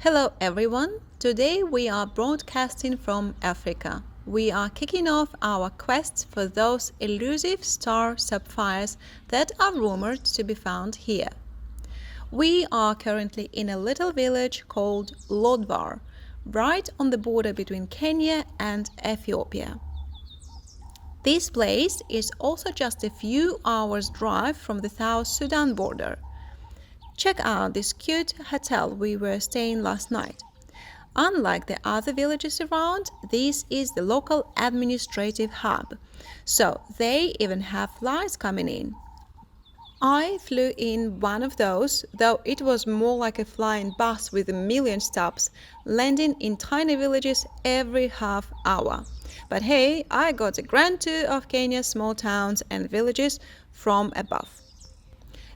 Hello everyone, today we are broadcasting from Africa. We are kicking off our quest for those elusive star sapphires that are rumored to be found here. We are currently in a little village called Lodwar, right on the border between Kenya and Ethiopia. This place is also just a few hours' drive from the South Sudan border. Check out this cute hotel we were staying last night. Unlike the other villages around, this is the local administrative hub, so they even have flights coming in. I flew in one of those, though it was more like a flying bus with a million stops, landing in tiny villages every half hour. But hey, I got a grand tour of Kenya's small towns and villages from above.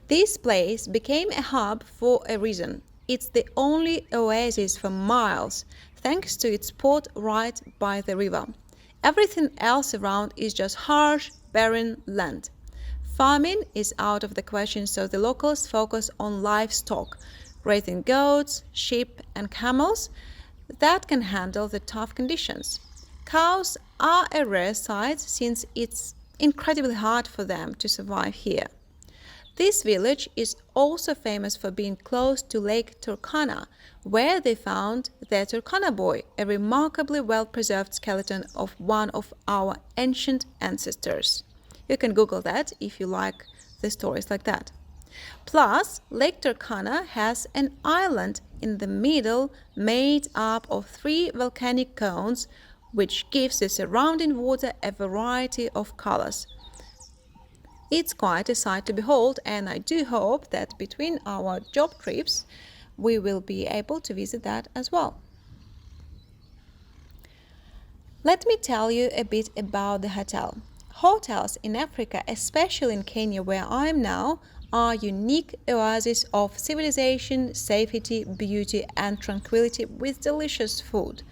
This place became a hub for a reason. It's the only oasis for miles, thanks to its port right by the river. Everything else around is just harsh, barren land. Farming is out of the question, so the locals focus on livestock, raising goats, sheep, and camels that can handle the tough conditions. Cows are a rare sight since it's incredibly hard for them to survive here. This village is also famous for being close to Lake Turkana, where they found the Turkana boy, a remarkably well-preserved skeleton of one of our ancient ancestors. You can Google that if you like the stories like that. Plus, Lake Turkana has an island in the middle made up of three volcanic cones, which gives the surrounding water a variety of colors. It's quite a sight to behold, and I do hope that between our job trips we will be able to visit that as well. Let me tell you a bit about the hotel. Hotels in Africa, especially in Kenya where I am now, are unique oases of civilization, safety, beauty, and tranquility with delicious food.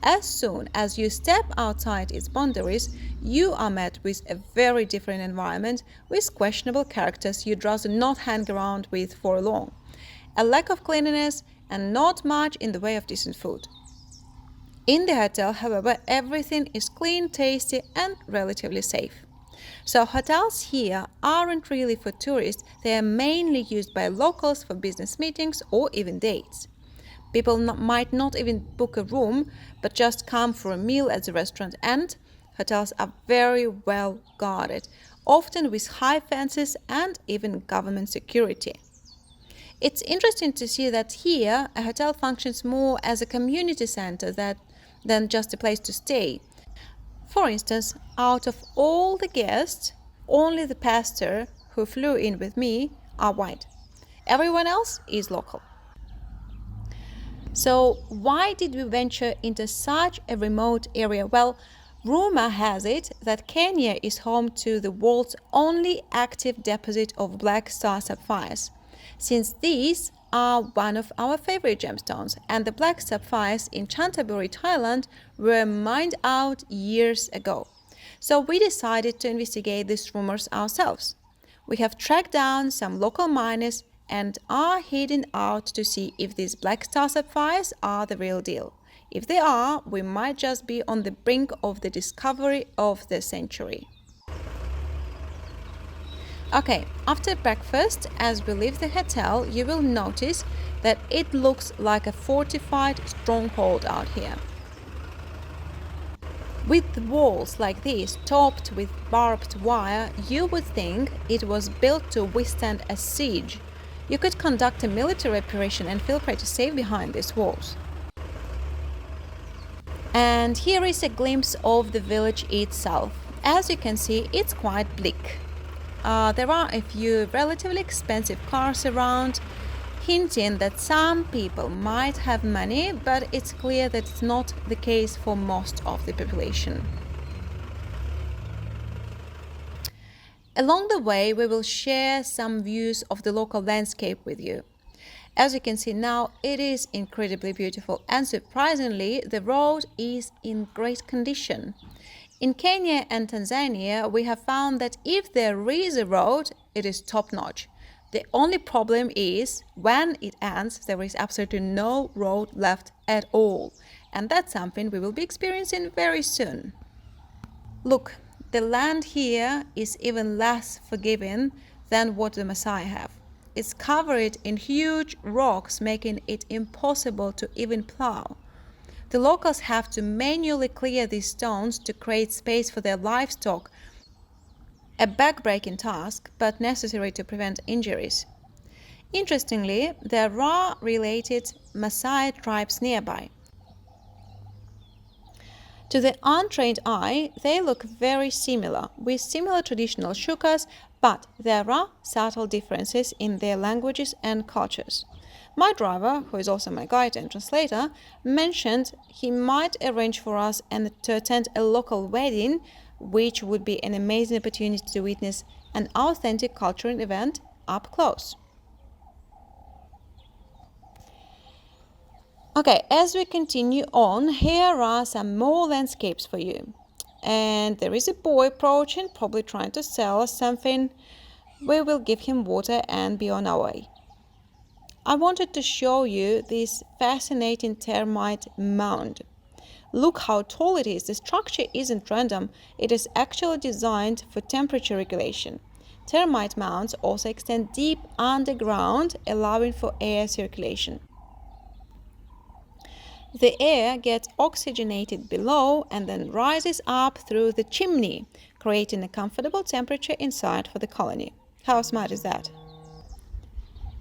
As soon as you step outside its boundaries, you are met with a very different environment with questionable characters you'd rather not hang around with for long, a lack of cleanliness, and not much in the way of decent food. In the hotel, however, everything is clean, tasty, and relatively safe. So hotels here aren't really for tourists, they are mainly used by locals for business meetings or even dates. People might not even book a room, but just come for a meal at the restaurant, and hotels are very well guarded, often with high fences and even government security. It's interesting to see that here a hotel functions more as a community center than just a place to stay. For instance, out of all the guests, only the pastor who flew in with me are white. Everyone else is local. So why did we venture into such a remote area? Well, rumor has it that Kenya is home to the world's only active deposit of black star sapphires, since these are one of our favorite gemstones, and the black sapphires in Chantaburi, Thailand were mined out years ago. So we decided to investigate these rumors ourselves. We have tracked down some local miners and are heading out to see if these black star sapphires are the real deal. If they are, we might just be on the brink of the discovery of the century. Okay, after breakfast, as we leave the hotel, you will notice that it looks like a fortified stronghold out here. With walls like this, topped with barbed wire, you would think it was built to withstand a siege. You could conduct a military operation and feel pretty safe behind these walls. And here is a glimpse of the village itself. As you can see, it's quite bleak. There are a few relatively expensive cars around, hinting that some people might have money, but it's clear that it's not the case for most of the population. Along the way, we will share some views of the local landscape with you. As you can see now, it is incredibly beautiful, and surprisingly, the road is in great condition. In Kenya and Tanzania, we have found that if there is a road, it is top-notch. The only problem is when it ends, there is absolutely no road left at all. And that's something we will be experiencing very soon. Look, the land here is even less forgiving than what the Maasai have. It's covered in huge rocks, making it impossible to even plow. The locals have to manually clear these stones to create space for their livestock, a back-breaking task, but necessary to prevent injuries. Interestingly, there are related Maasai tribes nearby. To the untrained eye, they look very similar, with similar traditional shukas, but there are subtle differences in their languages and cultures. My driver, who is also my guide and translator, mentioned he might arrange for us to attend a local wedding, which would be an amazing opportunity to witness an authentic cultural event up close. Okay, as we continue on, here are some more landscapes for you. And there is a boy approaching, probably trying to sell us something. We will give him water and be on our way. I wanted to show you this fascinating termite mound. Look how tall it is. The structure isn't random. It is actually designed for temperature regulation. Termite mounds also extend deep underground, allowing for air circulation. The air gets oxygenated below and then rises up through the chimney, creating a comfortable temperature inside for the colony. How smart is that?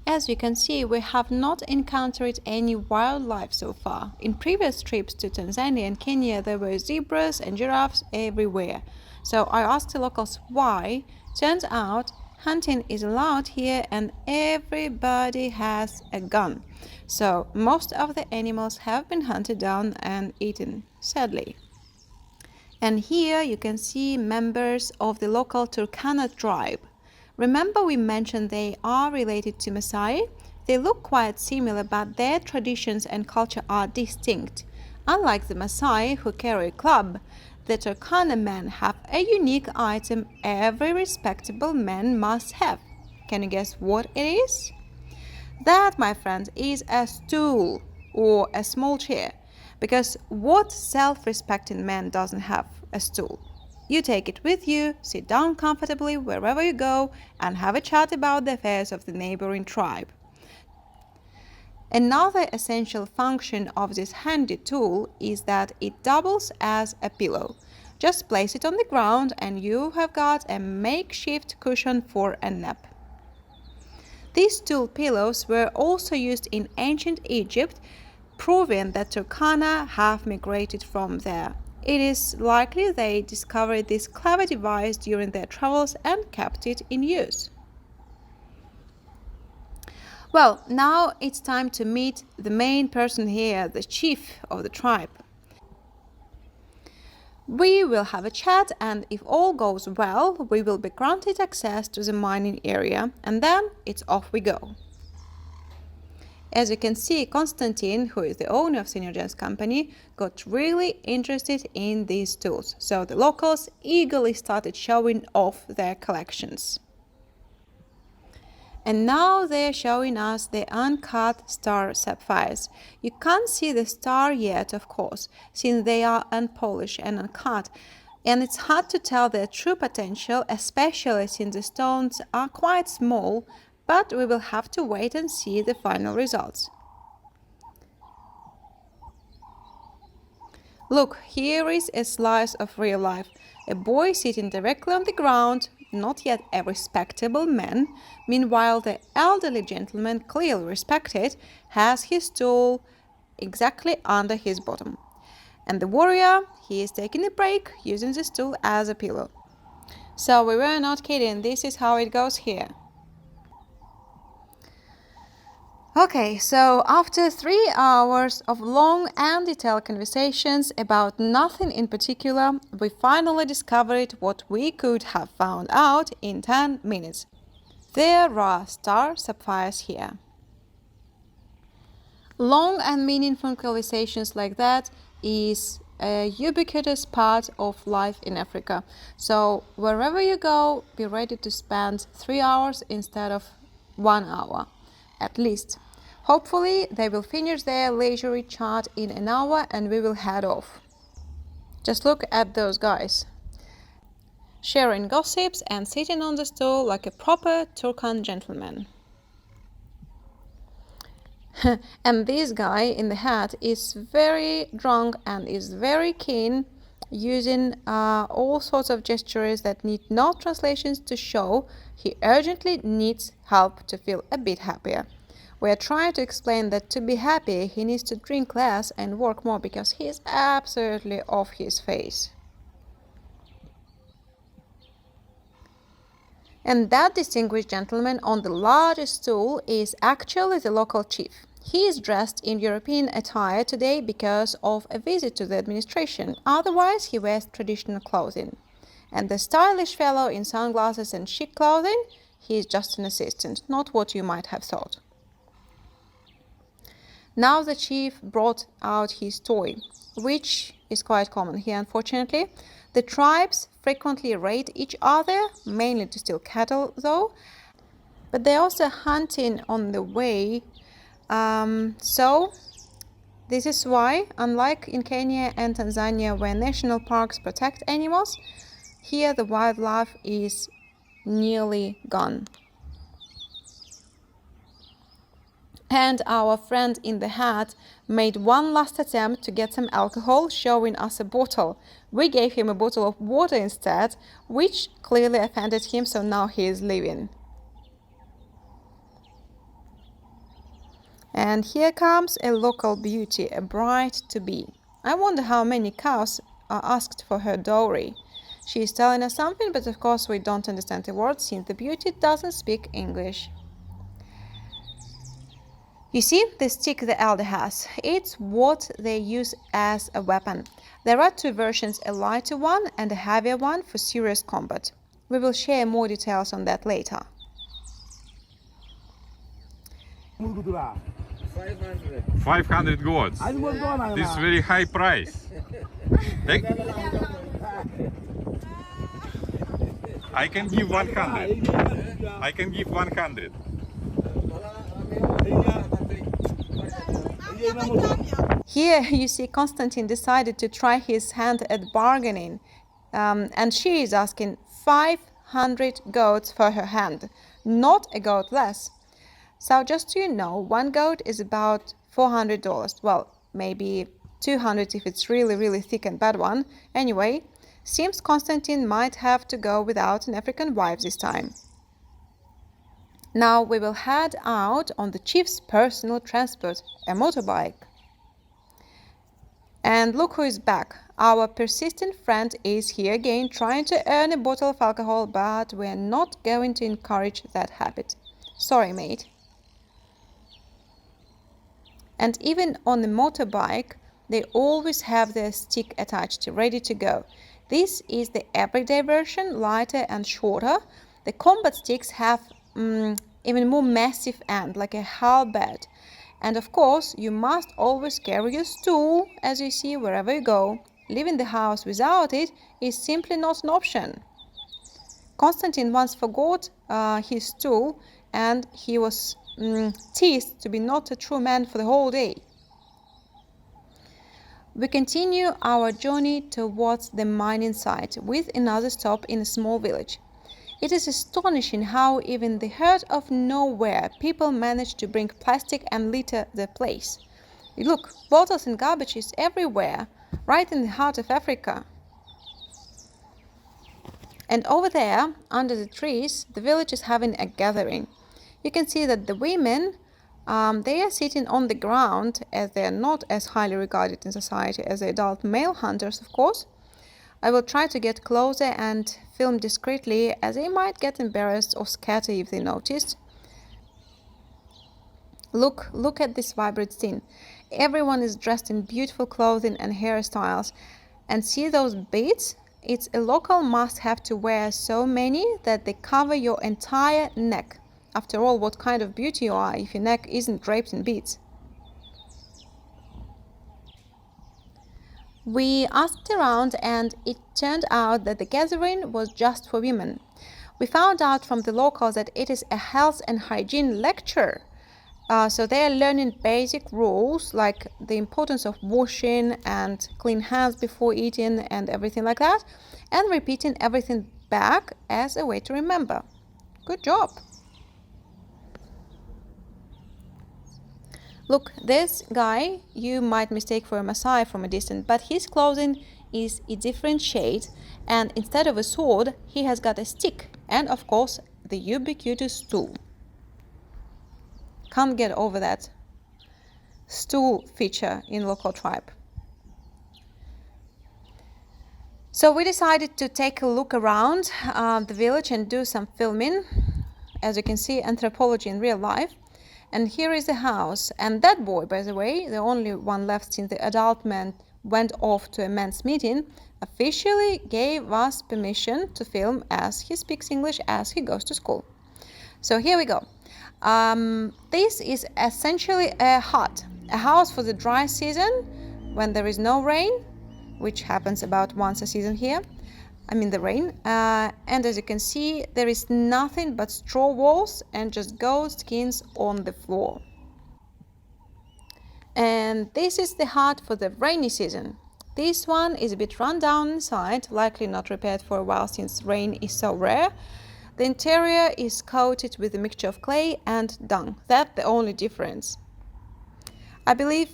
As you can see, we have not encountered any wildlife so far. In previous trips to Tanzania and Kenya, there were zebras and giraffes everywhere. So I asked the locals why. Turns out hunting is allowed here and everybody has a gun. So most of the animals have been hunted down and eaten, sadly. And here you can see members of the local Turkana tribe. Remember we mentioned they are related to Maasai? They look quite similar, but their traditions and culture are distinct. Unlike the Maasai, who carry a club, the Turkana men have a unique item every respectable man must have. Can you guess what it is? That, my friend, is a stool or a small chair. Because what self-respecting man doesn't have a stool? You take it with you, sit down comfortably wherever you go, and have a chat about the affairs of the neighboring tribe. Another essential function of this handy tool is that it doubles as a pillow. Just place it on the ground and you have got a makeshift cushion for a nap. These stool pillows were also used in ancient Egypt, proving that Turkana have migrated from there. It is likely they discovered this clever device during their travels and kept it in use. Well, now it's time to meet the main person here, the chief of the tribe. We will have a chat, and if all goes well, we will be granted access to the mining area, and then it's off we go. As you can see, Konstantin, who is the owner of Synergen's company, got really interested in these tools, so the locals eagerly started showing off their collections. And now they're showing us the uncut star sapphires. You can't see the star yet, of course, since they are unpolished and uncut, and it's hard to tell their true potential, especially since the stones are quite small, but we will have to wait and see the final results. Look, here is a slice of real life. A boy sitting directly on the ground, not yet a respectable man. Meanwhile, the elderly gentleman, clearly respected, has his stool exactly under his bottom. And the warrior, he is taking a break, using the stool as a pillow. So we were not kidding, this is how it goes here. Okay, so after 3 hours of long and detailed conversations about nothing in particular, we finally discovered what we could have found out in 10 minutes. There are star sapphires here. Long and meaningful conversations like that is a ubiquitous part of life in Africa. So wherever you go, be ready to spend 3 hours instead of 1 hour at least. Hopefully they will finish their leisurely chat in an hour and we will head off. Just look at those guys, sharing gossips and sitting on the stool like a proper Turkan gentleman. And this guy in the hat is very drunk and is very keen, using all sorts of gestures that need no translations to show he urgently needs help to feel a bit happier. We are trying to explain that to be happy he needs to drink less and work more because he is absolutely off his face. And that distinguished gentleman on the largest stool is actually the local chief. He is dressed in European attire today because of a visit to the administration. Otherwise, he wears traditional clothing. And the stylish fellow in sunglasses and chic clothing, he is just an assistant, not what you might have thought. Now the chief brought out his toy, which is quite common here, unfortunately. The tribes frequently raid each other, mainly to steal cattle though, but they're also hunting on the way. So this is why, unlike in Kenya and Tanzania where national parks protect animals, here the wildlife is nearly gone. And our friend in the hat made one last attempt to get some alcohol, showing us a bottle. We gave him a bottle of water instead, which clearly offended him, so now he is leaving. And here comes a local beauty, a bride-to-be. I wonder how many cows are asked for her dowry. She is telling us something, but of course we don't understand the words since the beauty doesn't speak English. You see, the stick the elder has, it's what they use as a weapon. There are two versions, a lighter one and a heavier one for serious combat. We will share more details on that later. 500 gods. This is very high price. I can give 100. I can give 100. Here you see Constantine decided to try his hand at bargaining, and she is asking 500 goats for her hand, not a goat less. So just so you know, one goat is about $400. Well, maybe 200 if it's really thick and bad one. Anyway, seems Constantine might have to go without an African wife this time. Now we will head out on the chief's personal transport, a motorbike. And look who is back. Our persistent friend is here again, trying to earn a bottle of alcohol, but we're not going to encourage that habit. Sorry, mate. And even on the motorbike, they always have their stick attached, ready to go. This is the everyday version, lighter and shorter. The combat sticks have even more massive end, like a halberd. And of course, you must always carry your stool, as you see, wherever you go. Leaving the house without it is simply not an option. Constantine once forgot his stool, and he was teased to be not a true man for the whole day. We continue our journey towards the mining site with another stop in a small village. It is astonishing how even the heart of nowhere people manage to bring plastic and litter the place. Look, bottles and garbage is everywhere, right in the heart of Africa. And over there, under the trees, the village is having a gathering. You can see that the women, they are sitting on the ground, as they are not as highly regarded in society as the adult male hunters, of course. I will try to get closer and film discreetly, as they might get embarrassed or scatter if they noticed. Look at this vibrant scene. Everyone is dressed in beautiful clothing and hairstyles. And see those beads? It's a local must-have to wear so many that they cover your entire neck. After all, what kind of beauty you are if your neck isn't draped in beads? We asked around and it turned out that the gathering was just for women. We found out from the locals that it is a health and hygiene lecture. So they are learning basic rules like the importance of washing and clean hands before eating and everything like that, and repeating everything back as a way to remember. Good job. Look, this guy you might mistake for a Messiah from a distance, but his clothing is a different shade, and instead of a sword, he has got a stick and, of course, the ubiquitous stool. Can't get over that stool feature in local tribe. So we decided to take a look around the village and do some filming. As you can see, anthropology in real life. And here is the house. And that boy, by the way, the only one left since the adult man went off to a men's meeting, officially gave us permission to film as he speaks English as he goes to school. So here we go. This is essentially a hut, a house for the dry season when there is no rain, which happens about once a season here. I mean the rain. And as you can see, there is nothing but straw walls and just goat skins on the floor. And this is the hut for the rainy season. This one is a bit run down inside, likely not repaired for a while since rain is so rare. The interior is coated with a mixture of clay and dung. That's the only difference. I believe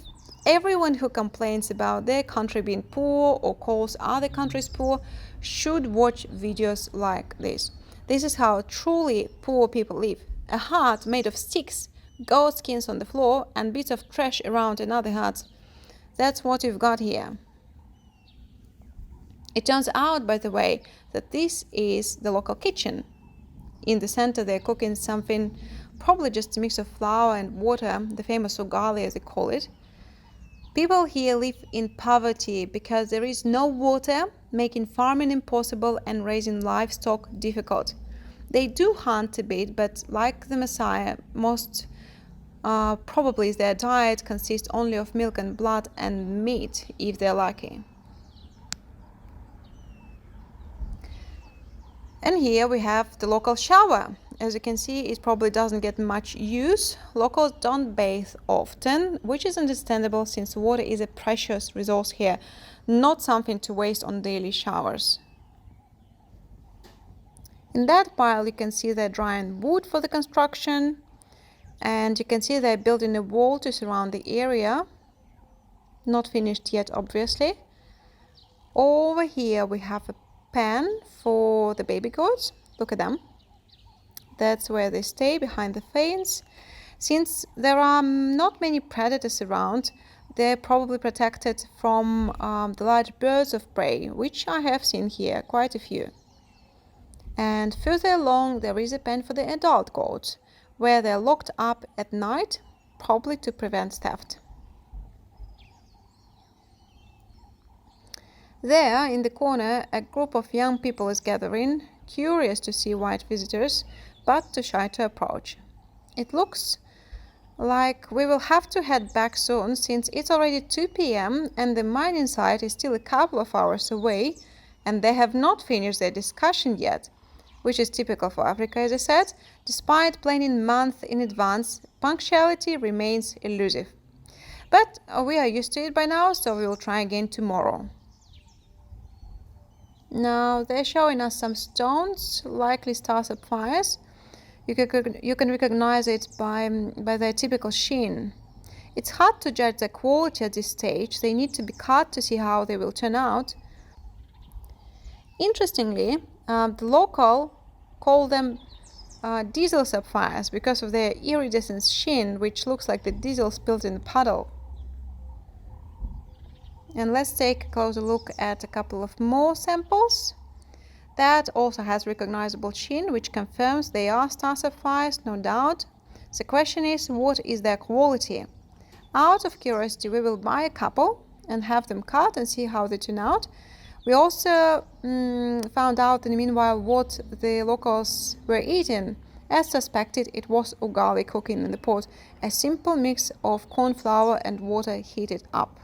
everyone who complains about their country being poor or calls other countries poor should watch videos like this. This is how truly poor people live. A hut made of sticks, goat skins on the floor, and bits of trash around another hut. That's what we've got here. It turns out, by the way, that this is the local kitchen. In the center, they're cooking something, probably just a mix of flour and water, the famous ugali as they call it. People here live in poverty because there is no water, making farming impossible and raising livestock difficult. They do hunt a bit, but like the Messiah, most probably their diet consists only of milk and blood and meat, if they're lucky. And here we have the local shower. As you can see, it probably doesn't get much use. Locals don't bathe often, which is understandable since water is a precious resource here, not something to waste on daily showers. In that pile, you can see they're drying wood for the construction, and you can see they're building a wall to surround the area. Not finished yet, obviously. Over here, we have a pen for the baby goats. Look at them. That's where they stay, behind the fence. Since there are not many predators around, they're probably protected from the large birds of prey, which I have seen here, quite a few. And further along, there is a pen for the adult goats, where they're locked up at night, probably to prevent theft. There, in the corner, a group of young people is gathering, curious to see white visitors, but too shy to approach. It looks like we will have to head back soon, since it's already 2 p.m. and the mining site is still a couple of hours away, and they have not finished their discussion yet, which is typical for Africa, as I said. Despite planning months in advance, punctuality remains elusive. But we are used to it by now, so we will try again tomorrow. Now they're showing us some stones, likely star sapphires. You can recognize it by their typical sheen. It's hard to judge their quality at this stage. They need to be cut to see how they will turn out. Interestingly, the local call them diesel sapphires because of their iridescent sheen, which looks like the diesel spilled in a puddle. And let's take a closer look at a couple of more samples. That also has recognizable sheen, which confirms they are star sapphires, no doubt. The question is, what is their quality? Out of curiosity, we will buy a couple and have them cut and see how they turn out. We also found out in the meanwhile what the locals were eating. As suspected, it was ugali cooking in the pot, a simple mix of corn flour and water heated up.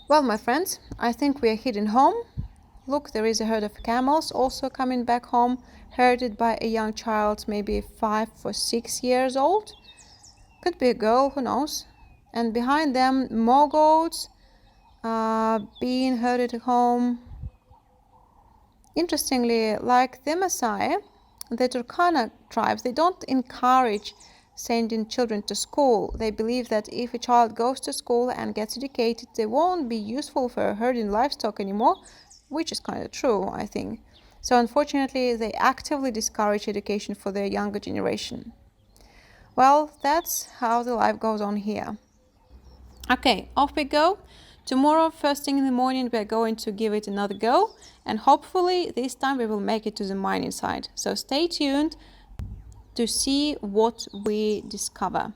Well, my friends, I think we are heading home. Look, there is a herd of camels also coming back home, herded by a young child, maybe 5 or 6 years old. Could be a girl, who knows. And behind them, more goats being herded home. Interestingly, like the Maasai, the Turkana tribes, they don't encourage sending children to school. They believe that if a child goes to school and gets educated, they won't be useful for herding livestock anymore, which is kind of true, I think. So unfortunately, they actively discourage education for their younger generation. Well, that's how the life goes on here. Okay, off we go. Tomorrow, first thing in the morning, we're going to give it another go, and hopefully this time we will make it to the mining site. So stay tuned to see what we discover.